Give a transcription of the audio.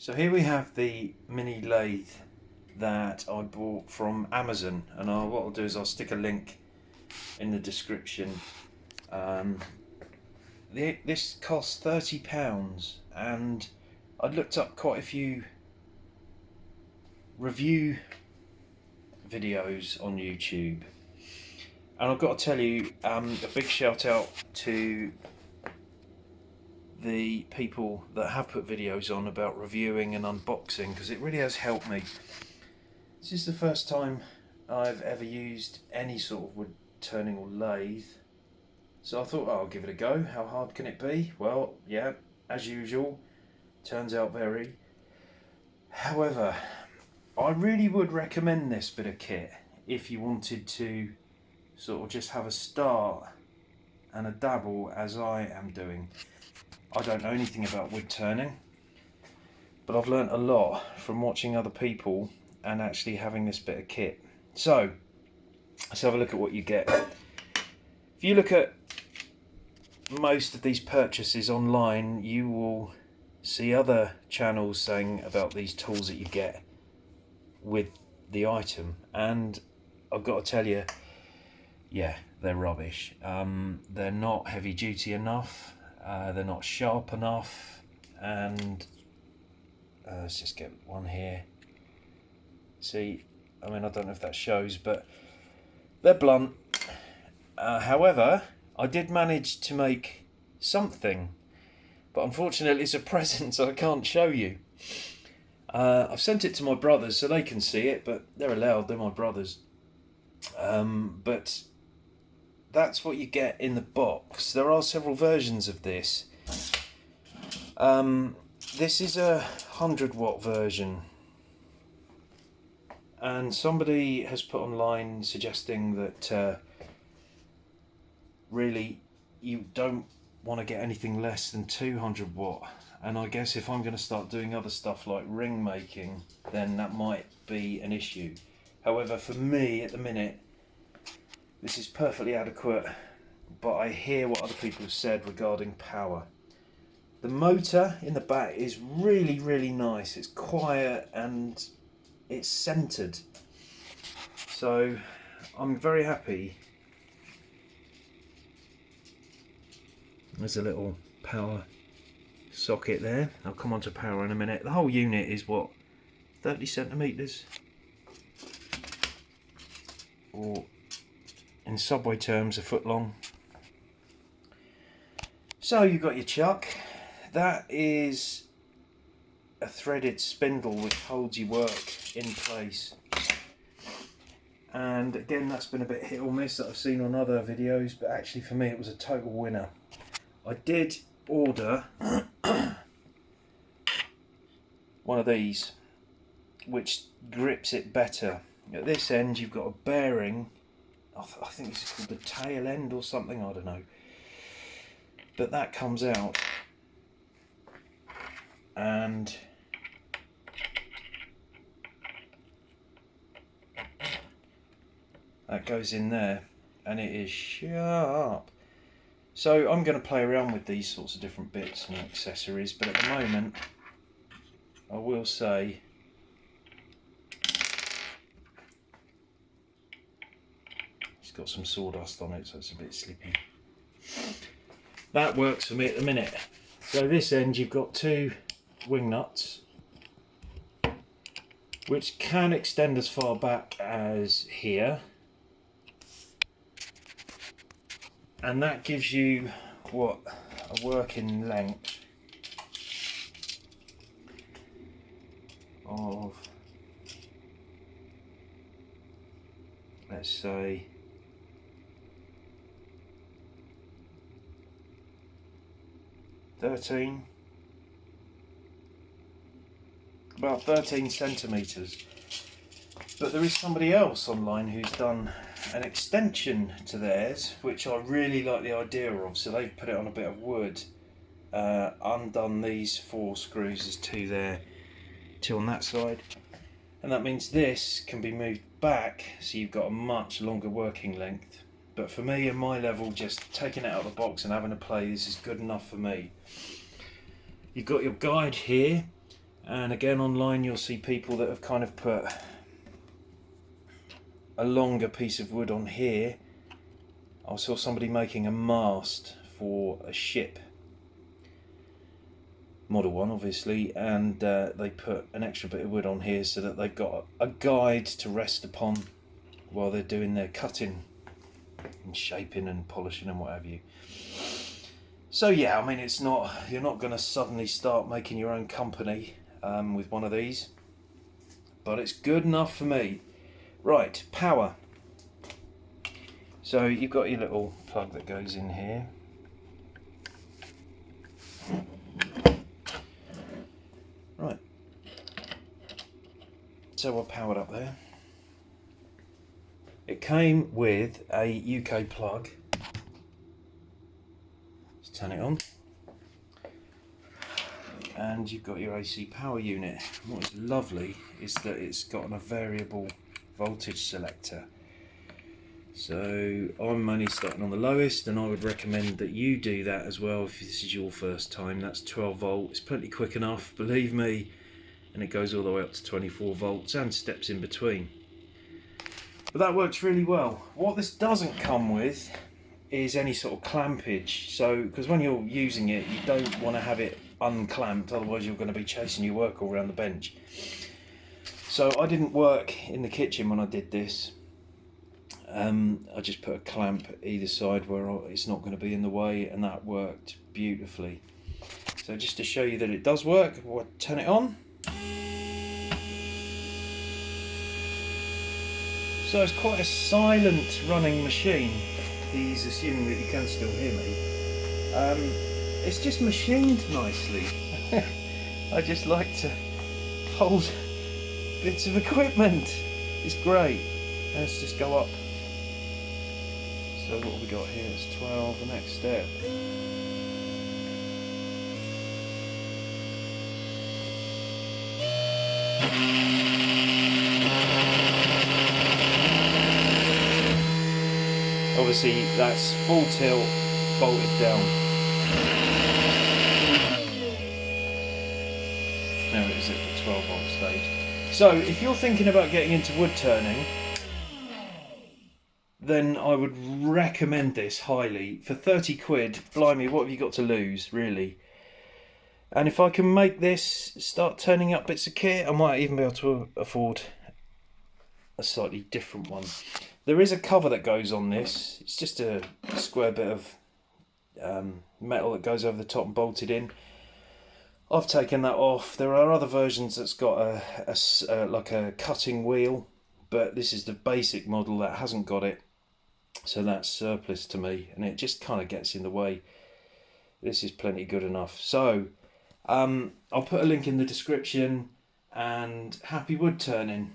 So here we have the mini lathe that I bought from Amazon, and what I'll do is I'll stick a link in the description. This costs £30, and I looked up quite a few review videos on YouTube, and I've got to tell you, a big shout out to the people that have put videos on about reviewing and unboxing, because it really has helped me. This is the first time I've ever used any sort of wood turning or lathe, so I thought, oh, I'll give it a go. How hard can it be? Well, yeah, as usual, turns out very. However, I really would recommend this bit of kit if you wanted to sort of just have a start and a dabble, as I am doing. I don't know anything about wood turning, but I've learnt a lot from watching other people and actually having this bit of kit. So let's have a look at what you get. If you look at most of these purchases online, you will see other channels saying about these tools that you get with the item, and I've got to tell you, yeah, they're rubbish. They're not heavy duty enough, they're not sharp enough, and let's just get one here. See, I mean, I don't know if that shows, but they're blunt. However, I did manage to make something, but unfortunately it's a present, so I can't show you. I've sent it to my brothers so they can see it, but they're allowed, they're my brothers. But that's what you get in the box. There are several versions of this. This is a 100-watt version, and somebody has put online suggesting that really you don't want to get anything less than 200 watt, and I guess if I'm going to start doing other stuff like ring making, then that might be an issue. However, for me at the minute, this is perfectly adequate, but I hear what other people have said regarding power. The motor in the back is really nice. It's quiet and it's centered, so I'm very happy. There's a little power socket there. I'll come on to power in a minute. The whole unit is what, 30 centimeters, or in subway terms, a foot long. So you've got your chuck. That is a threaded spindle which holds your work in place. And again, that's been a bit hit or miss that I've seen on other videos, but actually for me it was a total winner. I did order one of these which grips it better. At this end you've got a bearing, I think this is called the tail end or something, I don't know, but that comes out and that goes in there, and it is sharp. So I'm going to play around with these sorts of different bits and accessories, but at the moment I will say it's got some sawdust on it, so it's a bit slippy. That works for me at the minute. So this end you've got two wing nuts which can extend as far back as here, and that gives you what, a working length of, let's say, about 13 centimeters. But there is somebody else online who's done an extension to theirs, which I really like the idea of. So they've put it on a bit of wood, undone these 4 screws, there's 2 there, 2 on that side, and that means this can be moved back, so you've got a much longer working length. But for me, at my level, just taking it out of the box and having a play, this is good enough for me. You've got your guide here, And again, online you'll see people that have kind of put a longer piece of wood on here. I saw somebody making a mast for a ship, Model 1 obviously, and they put an extra bit of wood on here so that they've got a guide to rest upon while they're doing their cutting and shaping and polishing and what have you. So yeah, I mean, it's not, you're not going to suddenly start making your own company with one of these, but it's good enough for me. Right, power. So you've got your little plug that goes in here. Right, so we're powered up there. It came with a UK plug. Let's turn it on. And you've got your AC power unit. And what is lovely is that it's got a variable voltage selector. So I'm only starting on the lowest, and I would recommend that you do that as well if this is your first time. That's 12 volt, it's plenty quick enough, believe me, and it goes all the way up to 24 volts and steps in between. But that works really well. What this doesn't come with is any sort of clampage, so because when you're using it you don't want to have it unclamped, otherwise you're going to be chasing your work all around the bench. So I didn't work in the kitchen when I did this. I just put a clamp either side where it's not going to be in the way, and that worked beautifully. So just to show you that it does work, we'll turn it on. So it's quite a silent running machine. He's assuming that you can still hear me. It's just machined nicely. I just like to hold bits of equipment. It's great. Let's just go up. So what have we got here? It's 12, the next step. Obviously that's full tilt, bolted down. There it is at the 12 volt stage. So if you're thinking about getting into wood turning, then I would recommend this highly. For 30 quid, blimey, what have you got to lose, really? And if I can make this start turning up bits of kit, I might even be able to afford a slightly different one. There is a cover that goes on this. It's just a square bit of metal that goes over the top and bolted in. I've taken that off. There are other versions that's got like a cutting wheel, but this is the basic model that hasn't got it. So that's surplus to me, and it just kind of gets in the way. This is plenty good enough. So I'll put a link in the description, and happy wood turning.